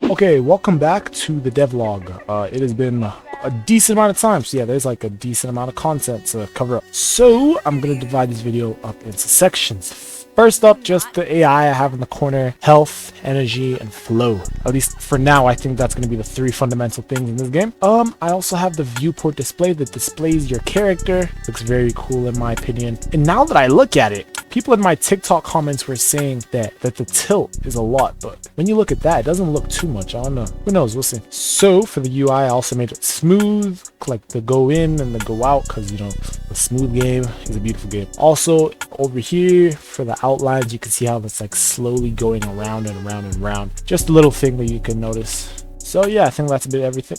Okay, welcome back to the devlog. It has been a decent amount of time, so yeah, there's like a decent amount of content to cover up. So I'm gonna divide this video up into sections. First up, just the AI I have in the corner: health, energy, and flow. At least for now, I think that's gonna be the three fundamental things in this game. I also have the viewport display that displays your character. Looks very cool in my opinion. And now that I look at it, people in my TikTok comments were saying that the tilt is a lot, but when you look at that, it doesn't look too much. I don't know. Who knows? We'll see. So for the UI, I also made it smooth, like the go in and the go out, because you know, the smooth game is a beautiful game. Also over here for the outlines, you can see how it's like slowly going around and around and around. Just a little thing that you can notice. So yeah, I think that's a bit everything.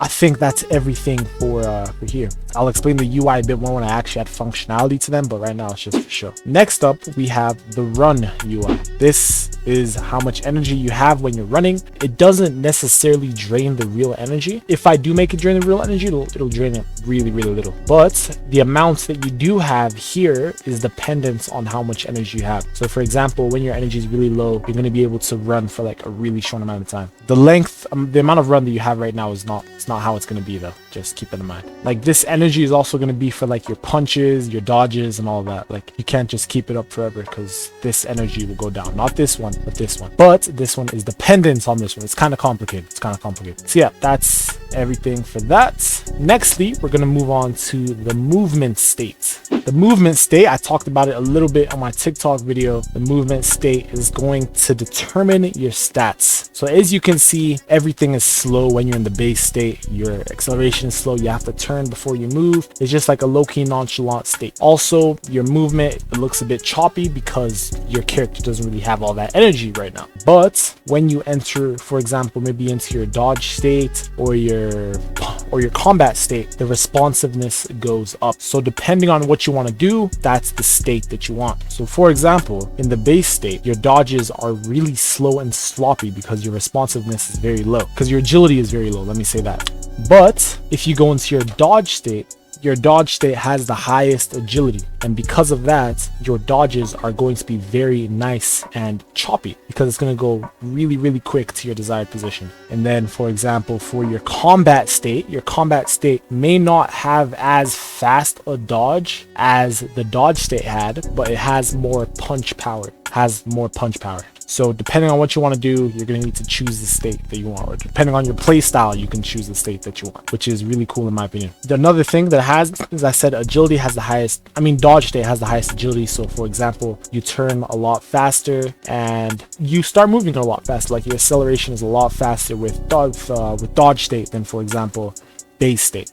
I think that's everything for here. I'll explain the UI a bit more when I actually add functionality to them, but right now it's just for show. Next up, we have the run UI. This is how much energy you have when you're running. It doesn't necessarily drain the real energy. If I do make it drain the real energy, it'll drain it really little. But the amounts that you do have here is dependent on how much energy you have. So for example, when your energy is really low, you're going to be able to run for like a really short amount of time. The length, the amount of run that you have right now is not how it's going to be though. Just keep it in mind. Like this energy is also going to be for like your punches, your dodges, and all that. Like you can't just keep it up forever because this energy will go down. Not this one, but this one. But this one is dependent on this one. It's kind of complicated. So yeah, that's everything for that. Nextly, we're going to move on to the movement state. The movement state, I talked about it a little bit on my TikTok video. The movement state is going to determine your stats. So as you can see, everything is slow when you're in the base state. Your acceleration is slow. You have to turn before you move. It's just like a low-key nonchalant state. Also, your movement, it looks a bit choppy because your character doesn't really have all that energy right now. But when you enter, for example, maybe into your dodge state or your combat state, the responsiveness goes up. So depending on what you want to do, that's the state that you want. So for example, in the base state, your dodges are really slow and sloppy because your responsiveness is very low, because your agility is very low, let me say that. But if you go into your dodge state has the highest agility, and because of that, your dodges are going to be very nice and choppy because it's going to go really quick to your desired position. And then for example, for your combat state may not have as fast a dodge as the dodge state had, but it has more punch power. So depending on what you want to do, you're going to need to choose the state that you want, or depending on your play style, you can choose the state that you want, which is really cool in my opinion. Another thing that has, as I said, agility has the highest, dodge state has the highest agility. So for example, you turn a lot faster and you start moving a lot faster. Like your acceleration is a lot faster with dodge state than, for example, base state.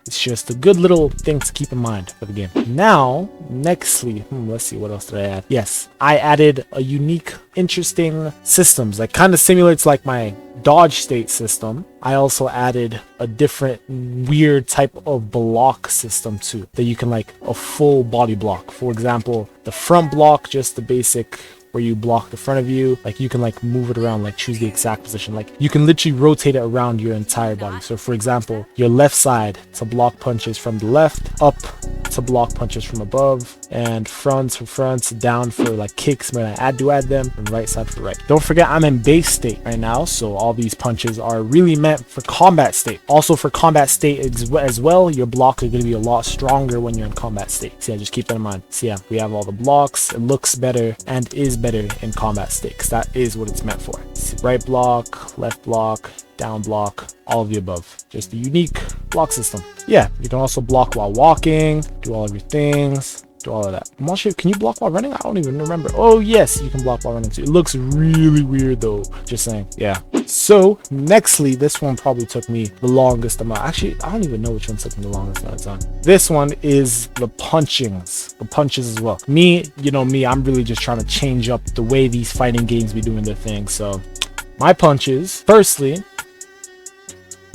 It's just a good little thing to keep in mind for the game. Now, nextly, let's see, what else did I add? Yes, I added a unique, interesting systems that kind of simulates like my dodge state system. I also added a different weird type of block system too, that you can like a full body block. For example, the front block, just the basic where you block the front of you, like you can like move it around, like choose the exact position, like you can literally rotate it around your entire body. So for example, your left side to block punches from the left, up to block punches from above, and front for fronts, down for like kicks when I do add them, and right side for right. Don't forget, I'm in base state right now, so all these punches are really meant for combat state. Also for combat state as well, your blocks are going to be a lot stronger when you're in combat state. So yeah, just keep that in mind. So yeah, we have all the blocks. It looks better and is better in combat state because that is what it's meant for. Right block, left block, down block, all of the above. Just a unique block system. Yeah, you can also block while walking, do all of your things, do all of that. I'm not sure, can you block while running? I don't even remember. Oh yes, you can block while running too. It looks really weird though, just saying. Yeah. So nextly, this one probably took me the longest amount. Actually, I don't even know which one took me the longest amount of time. This one is the punches as well. You know me, I'm really just trying to change up the way these fighting games be doing their thing. So my punches, firstly,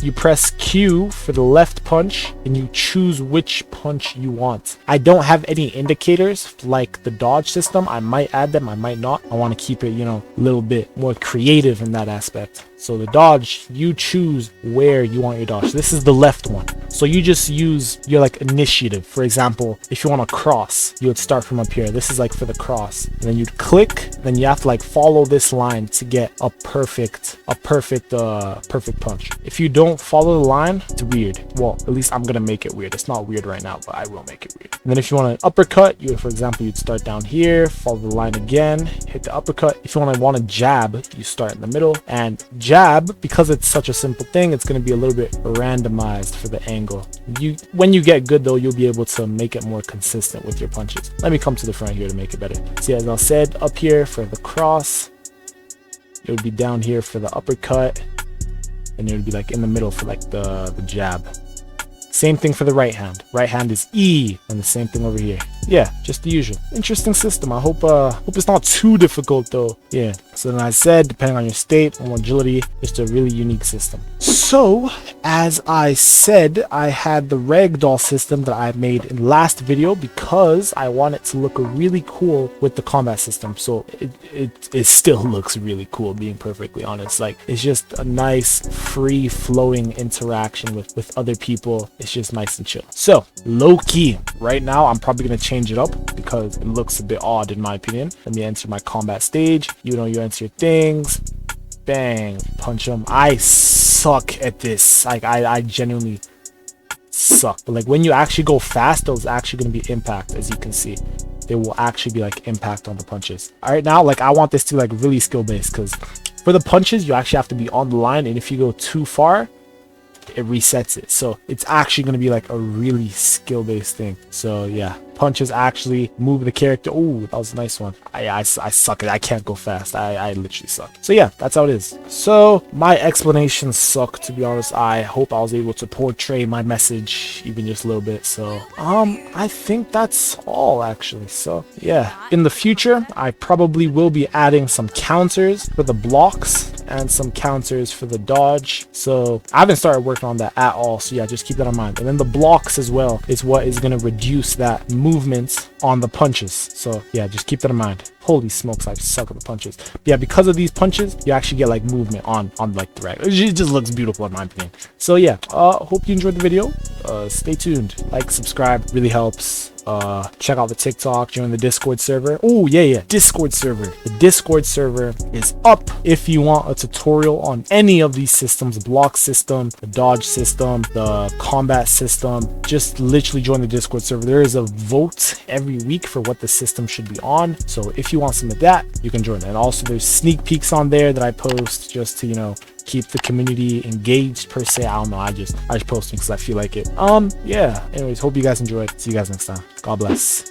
you press Q for the left punch and you choose which punch you want. I don't have any indicators like the dodge system. I might add them, I might not. I want to keep it, you know, a little bit more creative in that aspect. So the dodge, you choose where you want your dodge. This is the left one. So you just use your like initiative. For example, if you want to cross, you would start from up here. This is like for the cross, and then you'd click, then you have to like follow this line to get a perfect punch. If you don't follow the line, it's weird. Well, at least I'm gonna make it weird. It's not weird right now, but I will make it weird. And then if you want an uppercut, you would, for example, you'd start down here, follow the line again, hit the uppercut. If you want to jab, you start in the middle, and jab, because it's such a simple thing, it's going to be a little bit randomized for the angle. When you get good though, you'll be able to make it more consistent with your punches. Let me come to the front here to make it better. See, as I said, up here for the cross, it would be down here for the uppercut, and it would be like in the middle for like the jab. Same thing for the right hand. Right hand is E, and the same thing over here. Yeah, just the usual. Interesting system. I hope it's not too difficult though. Yeah. So then I said, depending on your state and agility, just a really unique system. So as I said, I had the ragdoll system that I made in last video because I want it to look really cool with the combat system. So it still looks really cool, being perfectly honest. Like, it's just a nice free flowing interaction with other people. It's just nice and chill. So low key right now, I'm probably gonna change it up because it looks a bit odd in my opinion. Let me enter my combat stage. You enter your things, bang, punch them. I suck at this. Like, I genuinely suck. But like, when you actually go fast, there's actually going to be impact. As you can see, there will actually be like impact on the punches. All right, now like I want this to like really skill based, because for the punches you actually have to be on the line, and if you go too far, it resets it. So it's actually going to be like a really skill based thing. So yeah, punches actually move the character. Oh, that was a nice one. I suck at it. I can't go fast. I literally suck. So yeah, that's how it is. So my explanations suck, to be honest. I hope I was able to portray my message even just a little bit. So I think that's all actually. So yeah, in the future I probably will be adding some counters for the blocks and some counters for the dodge. So I haven't started working on that at all, so yeah, just keep that in mind. And then the blocks as well is what is going to reduce that movement on the punches. So yeah, just keep that in mind. Holy smokes, I suck at the punches. But yeah, because of these punches, you actually get like movement on like the rag. It just looks beautiful in my opinion. So yeah, hope you enjoyed the video. Stay tuned, like, subscribe, really helps. Check out the TikTok, join the Discord server. Oh yeah, Discord server. The Discord server is up if you want a tutorial on any of these systems: the block system, the dodge system, the combat system. Just literally join the Discord server. There is a vote every week for what the system should be on, so if you want some of that, you can join. And also there's sneak peeks on there that I post just to keep the community engaged per se. I don't know, I just posting because I feel like it. Yeah, anyways, hope you guys enjoyed. See you guys next time. God bless.